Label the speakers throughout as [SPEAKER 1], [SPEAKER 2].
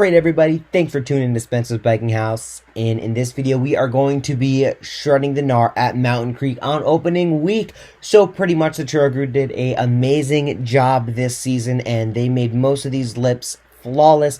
[SPEAKER 1] Alright everybody, thanks for tuning in to Spencer's Biking House, and in this video we are going to be shredding the gnar at Mountain Creek on opening week. So pretty much the trail crew did an amazing job this season and they made most of these lips flawless,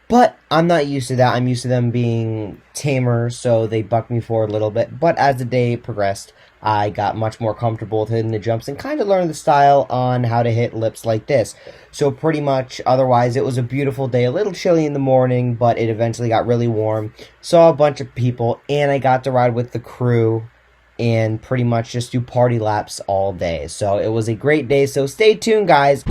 [SPEAKER 1] but I'm not used to that. I'm used to them being tamer, so they bucked me for a little bit, but as the day progressed I got much more comfortable with hitting the jumps and kind of learned the style on how to hit lips like this. So pretty much, otherwise, it was a beautiful day. A little chilly in the morning, but it eventually got really warm. Saw a bunch of people, and I got to ride with the crew and pretty much just do party laps all day. So it was a great day, so stay tuned, guys.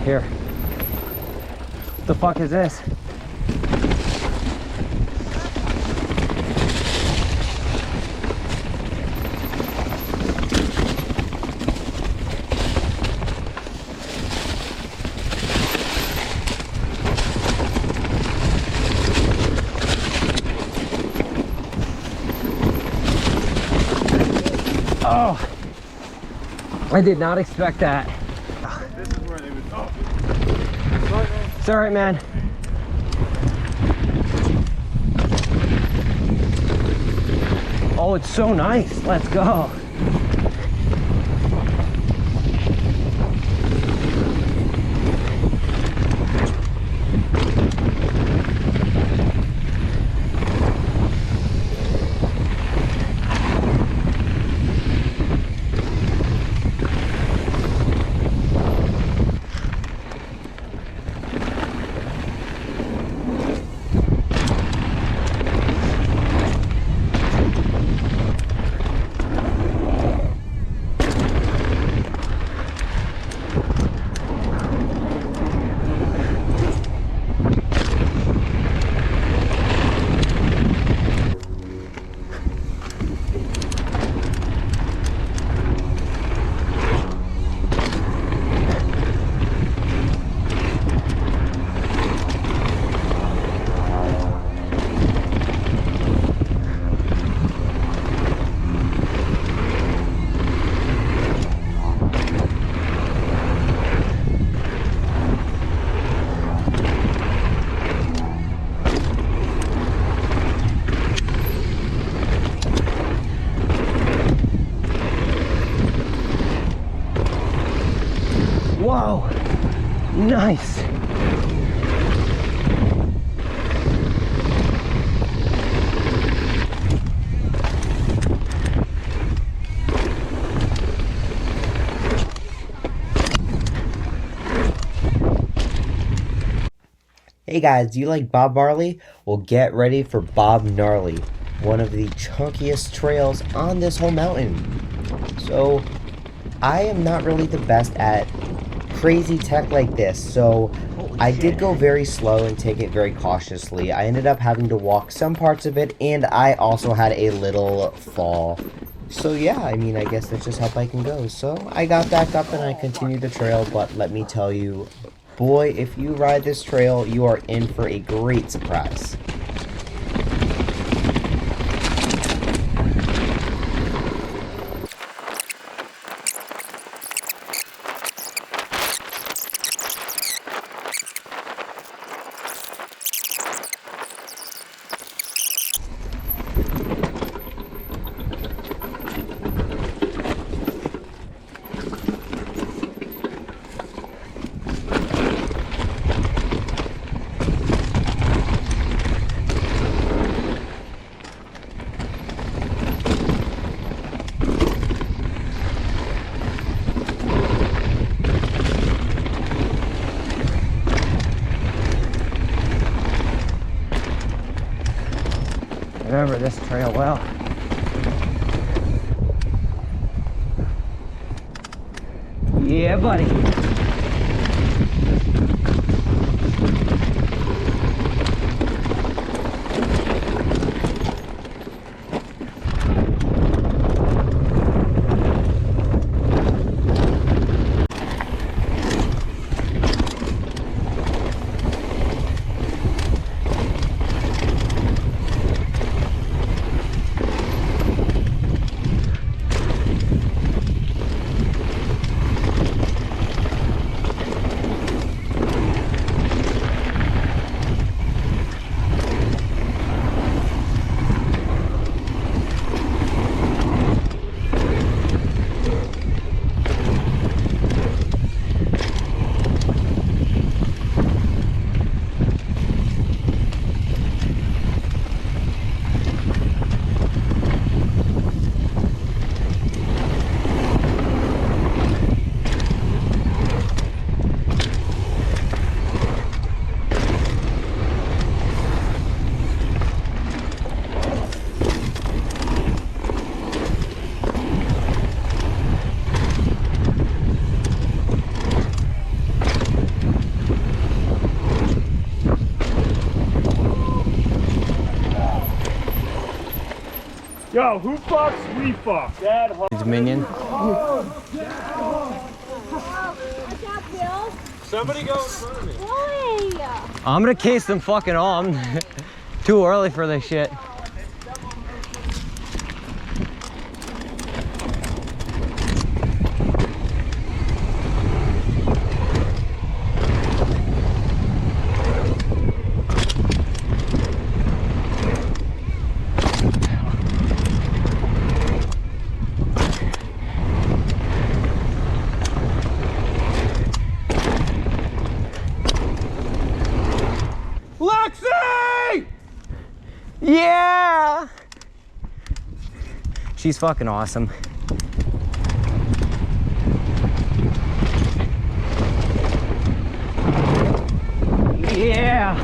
[SPEAKER 1] Here. What the fuck is this? Oh, I did not expect that.
[SPEAKER 2] This is where they would. Oh,
[SPEAKER 1] it's all right, man. Oh, it's so nice. Let's go. Whoa, nice. Hey guys, do you like Bob Marley? Well, get ready for Bob Gnarly, one of the chunkiest trails on this whole mountain. So, I am not really the best at crazy tech like this, so I did go very slow and take it very cautiously. I ended up having to walk some parts of it, and I also had a little fall. So yeah, I mean, I guess that's just how biking goes. So I got back up and I continued the trail, but let me tell you, boy, if you ride this trail, you are in for a great surprise. remember this trail well. Yeah, buddy.
[SPEAKER 2] Yo, who fucks? We fuck. Dad,
[SPEAKER 1] Dominion.
[SPEAKER 2] somebody go in front of me.
[SPEAKER 3] Why?
[SPEAKER 1] I'm gonna case them fucking on. Too early for this shit. Yeah! She's fucking awesome. Yeah!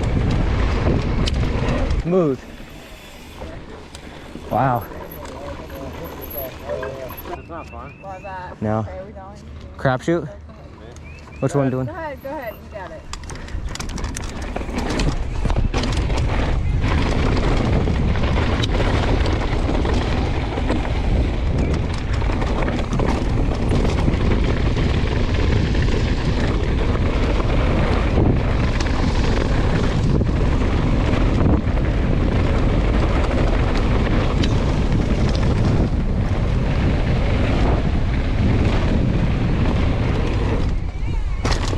[SPEAKER 1] Smooth. Wow.
[SPEAKER 2] It's not fun.
[SPEAKER 3] Love that.
[SPEAKER 1] No.
[SPEAKER 3] Okay, are we going?
[SPEAKER 1] Crapshoot? Which one doing?
[SPEAKER 3] Go ahead, you got it.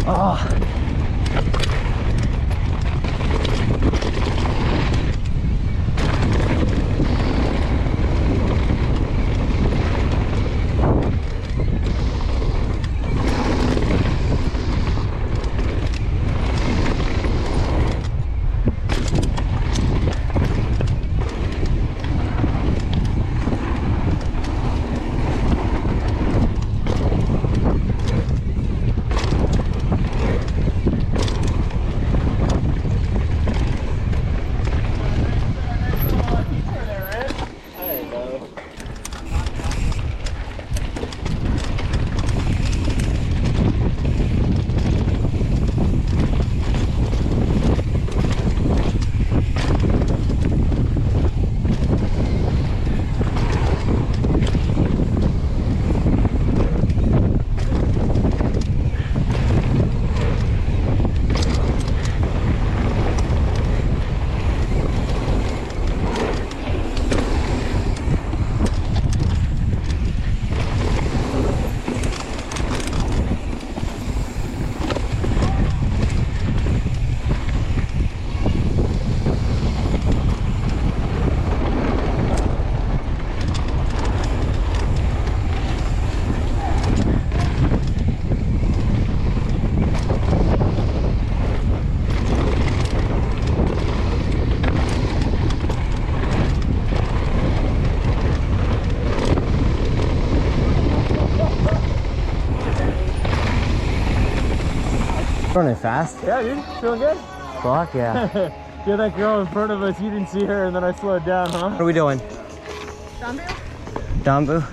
[SPEAKER 1] Oh. Running fast?
[SPEAKER 2] Yeah, dude. Feeling good?
[SPEAKER 1] Fuck yeah.
[SPEAKER 2] Yeah, that girl in front of us, you didn't see her, and then I slowed down, huh?
[SPEAKER 1] What are we doing?
[SPEAKER 3] Dumbbell?
[SPEAKER 1] Dumbbell?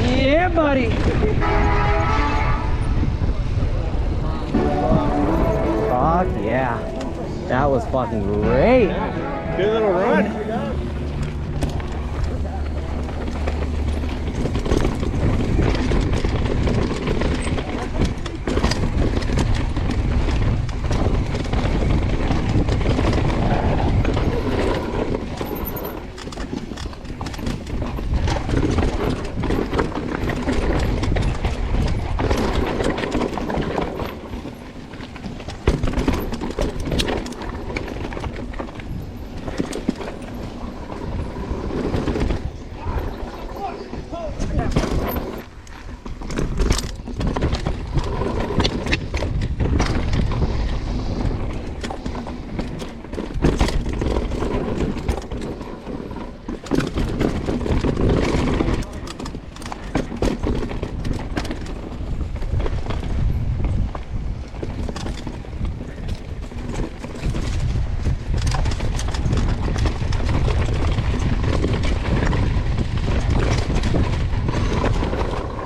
[SPEAKER 1] Yeah, buddy. Fuck yeah. That was fucking great.
[SPEAKER 2] Good little run.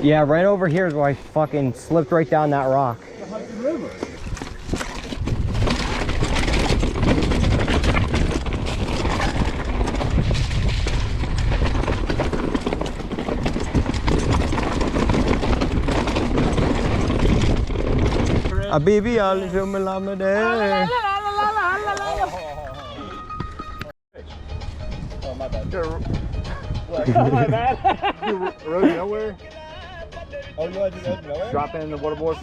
[SPEAKER 1] Yeah, right over here is where I fucking slipped right down that rock. Habibi,
[SPEAKER 2] Oh, my bad. My bad. Road nowhere. Oh, you want to do road nowhere? Drop in the waterboard.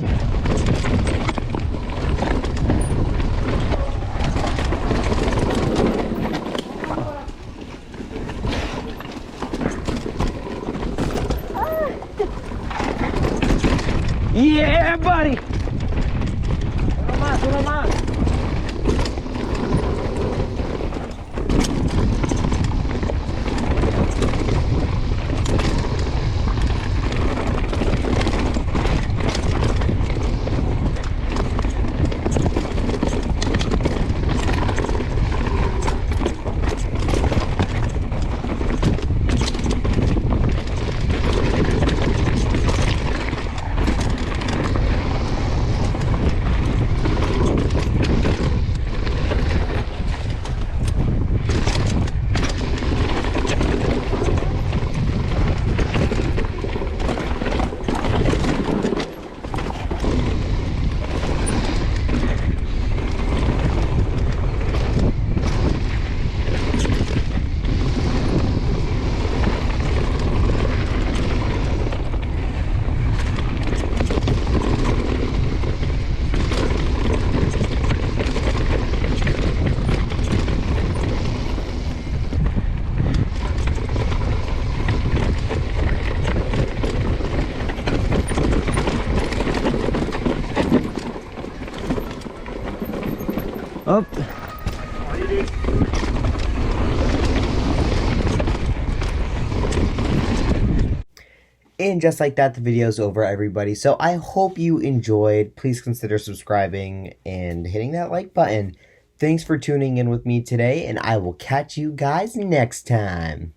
[SPEAKER 1] Yeah, buddy.
[SPEAKER 2] Uno más. dude.
[SPEAKER 1] And just like that, the video's over, everybody. So I hope you enjoyed. Please consider subscribing and hitting that like button. Thanks for tuning in with me today, and I will catch you guys next time.